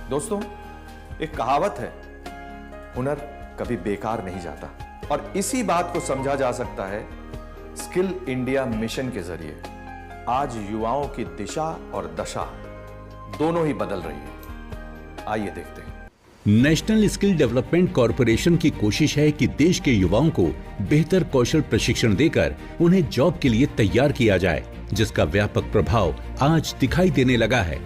दोस्तों, एक कहावत है, हुनर कभी बेकार नहीं जाता, और इसी बात को समझा जा सकता है स्किल इंडिया मिशन के जरिए। आज युवाओं की दिशा और दशा दोनों ही बदल रही है। आइए देखते हैं। नेशनल स्किल डेवलपमेंट कॉरपोरेशन की कोशिश है कि देश के युवाओं को बेहतर कौशल प्रशिक्षण देकर उन्हें जॉब के लिए तैयार किया जाए, जिसका व्यापक प्रभाव आज दिखाई देने लगा है।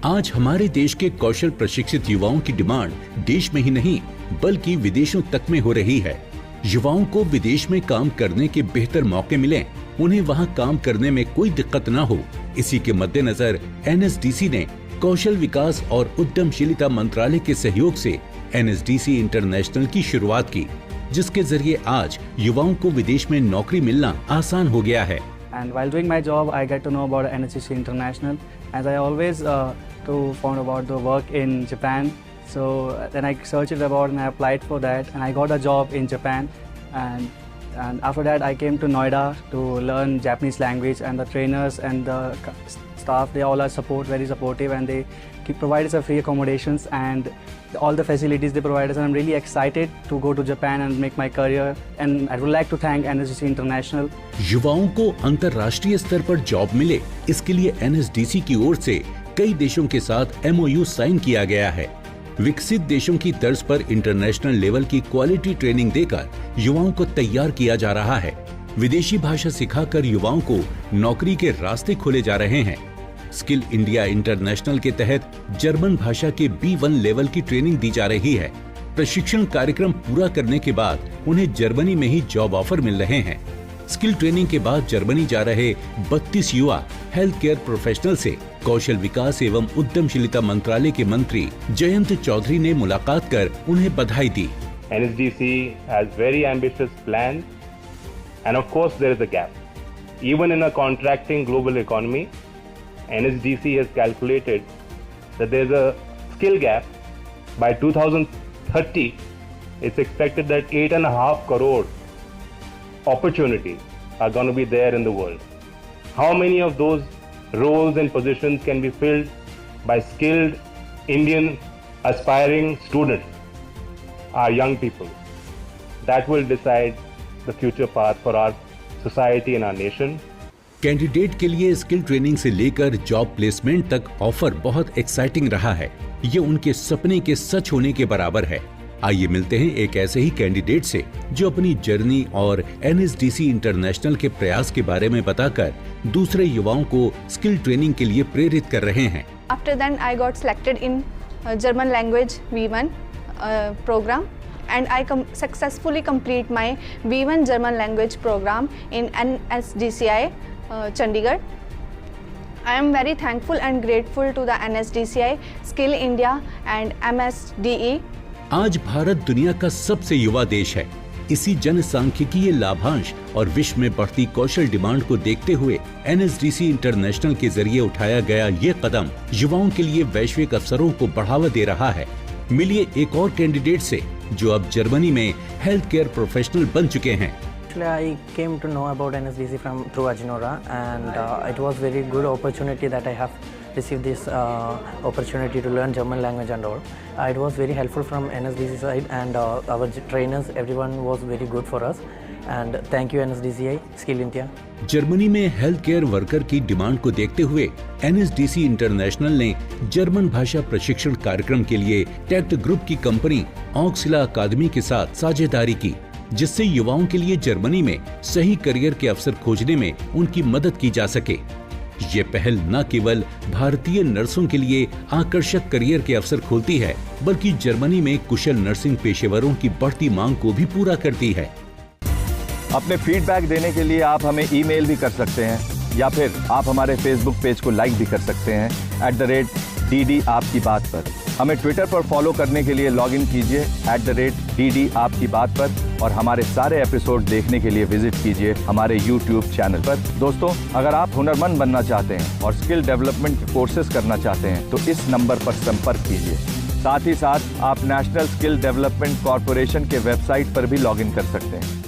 आज हमारे देश के कौशल प्रशिक्षित युवाओं की डिमांड देश में ही नहीं बल्कि विदेशों तक में हो रही है। युवाओं को विदेश में काम करने के बेहतर मौके मिलें, उन्हें वहां काम करने में कोई दिक्कत न हो, इसी के मद्देनजर एनएसडीसी ने कौशल विकास और उद्यमशीलता मंत्रालय के सहयोग से एनएसडीसी इंटरनेशनल की शुरुआत की, जिसके जरिए आज युवाओं को विदेश में नौकरी मिलना आसान हो गया है। And while doing my job, I get to know about NSDC International, as I always found about the work in Japan. So then I searched it about and I applied for that, and I got a job in Japan. And after that, I came to Noida to learn Japanese language, and the trainers and the staff, they all are very supportive, and they provide us a free accommodations and all the facilities they provide us. And I'm really excited to go to Japan and make my career. And I would like to thank NSDC International. युवाओं को अंतर्राष्ट्रीय स्तर पर job मिले, इसके लिए NSDC की ओर से कई देशों के साथ एमओयू साइन किया गया है। विकसित देशों की तर्ज पर इंटरनेशनल लेवल की क्वालिटी ट्रेनिंग देकर युवाओं को तैयार किया जा रहा है। विदेशी भाषा सिखाकर युवाओं को नौकरी के रास्ते खोले जा रहे हैं। स्किल इंडिया इंटरनेशनल के तहत जर्मन भाषा के B1 लेवल की ट्रेनिंग दी जा रही है। प्रशिक्षण कार्यक्रम पूरा करने के बाद उन्हें जर्मनी में ही जॉब ऑफर मिल रहे हैं। स्किल ट्रेनिंग के बाद जर्मनी जा रहे 32 युवा हेल्थ केयर प्रोफेशनल से कौशल विकास एवं उद्यमशीलता मंत्रालय के मंत्री जयंत चौधरी ने मुलाकात कर उन्हें बधाई दी। NSDC has very ambitious plan, and of course there is a gap. Even in a contracting global economy, NSDC has calculated that there is a skill gap. By 2030, it's expected that 8.5 crore opportunities are going to be there in the world. How many of those roles and positions can be filled by skilled Indian aspiring students, our young people? That will decide the future path for our society and our nation. Candidate के लिए skill training से लेकर job placement तक offer बहुत exciting रहा है। ये उनके सपने के सच होने के बराबर है। आइए मिलते हैं एक ऐसे ही कैंडिडेट से जो अपनी जर्नी और एनएसडीसी इंटरनेशनल के प्रयास के बारे में बताकर दूसरे युवाओं को स्किल ट्रेनिंग के लिए प्रेरित कर रहे हैं। After then, I got selected in German language B1 program, and I successfully complete my B1 German language program in NSDCI Chandigarh. I am very thankful and grateful to the NSDCI, Skill India and MSDE. आज भारत दुनिया का सबसे युवा देश है। इसी जनसांख्यिकीय लाभांश और विश्व में बढ़ती कौशल डिमांड को देखते हुए एनएसडीसी इंटरनेशनल के जरिए उठाया गया ये कदम युवाओं के लिए वैश्विक अवसरों को बढ़ावा दे रहा है। मिलिए एक और कैंडिडेट से जो अब जर्मनी में हेल्थ केयर प्रोफेशनल बन चुके हैं। Actually, I came to know about NSDC through Ajinora, and it was very good opportunity that I have received this opportunity to learn German language and all. It was very helpful from NSDC side, and our trainers, everyone was very good for us. And thank you NSDCI, Skill India. Germany में health care worker की demand को देखते हुए NSDC international ने German भाषा प्रशिक्षण कार्यक्रम के लिए टेक्ट ग्रुप की कंपनी ऑक्सिला अकादमी के साथ साझेदारी की, जिससे युवाओं के लिए जर्मनी में सही करियर के अवसर खोजने में उनकी मदद की जा सके। ये पहल न केवल भारतीय नर्सों के लिए आकर्षक करियर के अवसर खोलती है, बल्कि जर्मनी में कुशल नर्सिंग पेशेवरों की बढ़ती मांग को भी पूरा करती है। अपने फीडबैक देने के लिए आप हमें ईमेल भी कर सकते हैं, या फिर आप हमारे फेसबुक पेज को लाइक भी कर सकते हैं @DD आपकी बात पर। हमें ट्विटर पर फॉलो करने के लिए लॉगिन कीजिए @DD आपकी बात पर, और हमारे सारे एपिसोड देखने के लिए विजिट कीजिए हमारे YouTube चैनल पर। दोस्तों, अगर आप हुनरमंद बनना चाहते हैं और स्किल डेवलपमेंट के कोर्सेज करना चाहते हैं तो इस नंबर पर संपर्क कीजिए। साथ ही साथ आप नेशनल स्किल डेवलपमेंट कॉरपोरेशन के वेबसाइट पर भी लॉगिन कर सकते हैं।